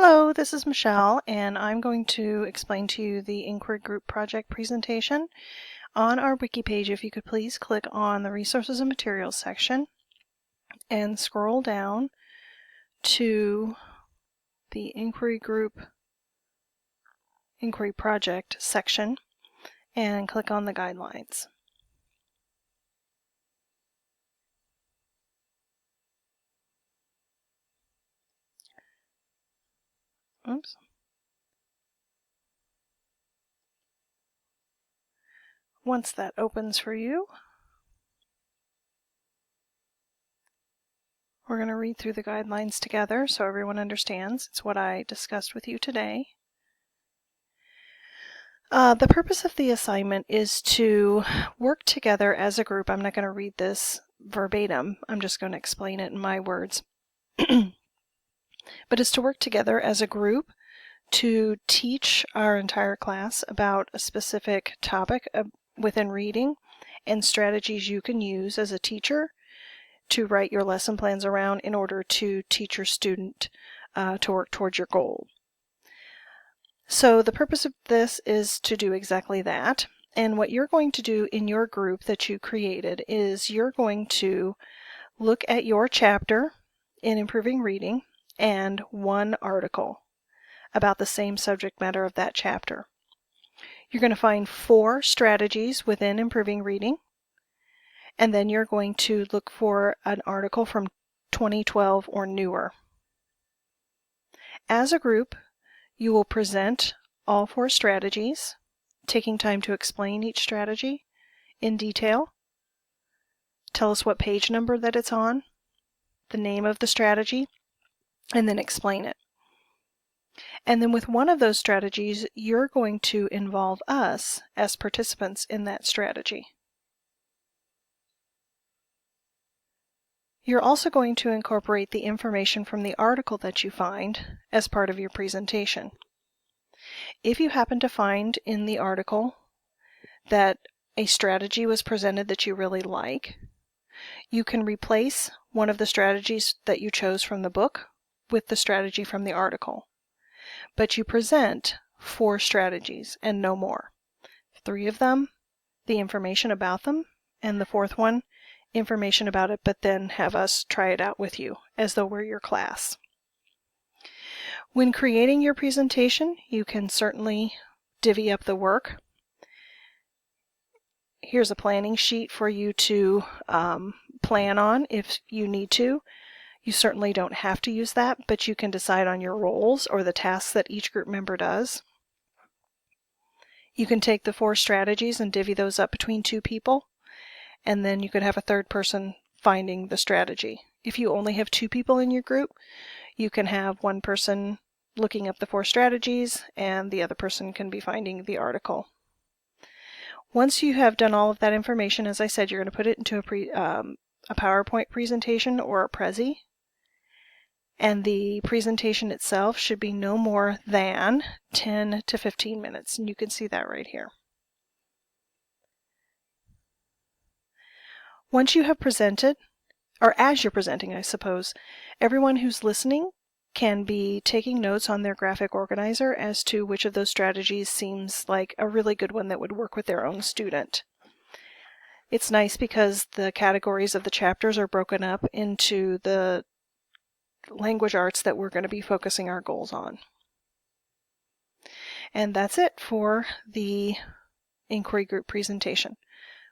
Hello, this is Michelle, and I'm going to explain to you the Inquiry Group project presentation. On our wiki page, if you could please click on the Resources and Materials section and scroll down to the Inquiry Group Inquiry Project section and click on the guidelines. Oops. Once that opens for you, we're going to read through the guidelines together so everyone understands. It's what I discussed with you today. The purpose of the assignment is to work together as a group. I'm not going to read this verbatim. I'm just going to explain it in my words. But it's to work together as a group to teach our entire class about a specific topic within reading and strategies you can use as a teacher to write your lesson plans around in order to teach your student to work towards your goal. So the purpose of this is to do exactly that. And what you're going to do in your group that you created is you're going to look at your chapter in Improving Reading and one article about the same subject matter of that chapter. You're going to find 4 strategies within Improving Reading, and then you're going to look for an article from 2012 or newer. As a group, you will present all 4 strategies, taking time to explain each strategy in detail. Tell us what page number that it's on, the name of the strategy, and then explain it. And then with one of those strategies, you're going to involve us as participants in that strategy. You're also going to incorporate the information from the article that you find as part of your presentation. If you happen to find in the article that a strategy was presented that you really like, you can replace one of the strategies that you chose from the book with the strategy from the article. But you present 4 strategies and no more. 3 of them, the information about them, and the 4th one, information about it, but then have us try it out with you as though we're your class. When creating your presentation, you can certainly divvy up the work. Here's a planning sheet for you to plan on if you need to. You certainly don't have to use that, but you can decide on your roles or the tasks that each group member does. You can take the 4 strategies and divvy those up between 2 people, and then you could have a 3rd person finding the strategy. If you only have 2 people in your group, you can have one person looking up the 4 strategies and the other person can be finding the article. Once you have done all of that information, as I said, you're going to put it into a PowerPoint presentation or a Prezi. And the presentation itself should be no more than 10 to 15 minutes, and you can see that right here. Once you have presented, or as you're presenting, I suppose, everyone who's listening can be taking notes on their graphic organizer as to which of those strategies seems like a really good one that would work with their own student. It's nice because the categories of the chapters are broken up into the language arts that we're going to be focusing our goals on. And that's it for the Inquiry Group presentation.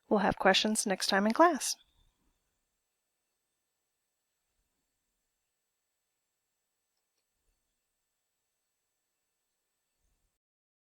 We'll have questions next time in class.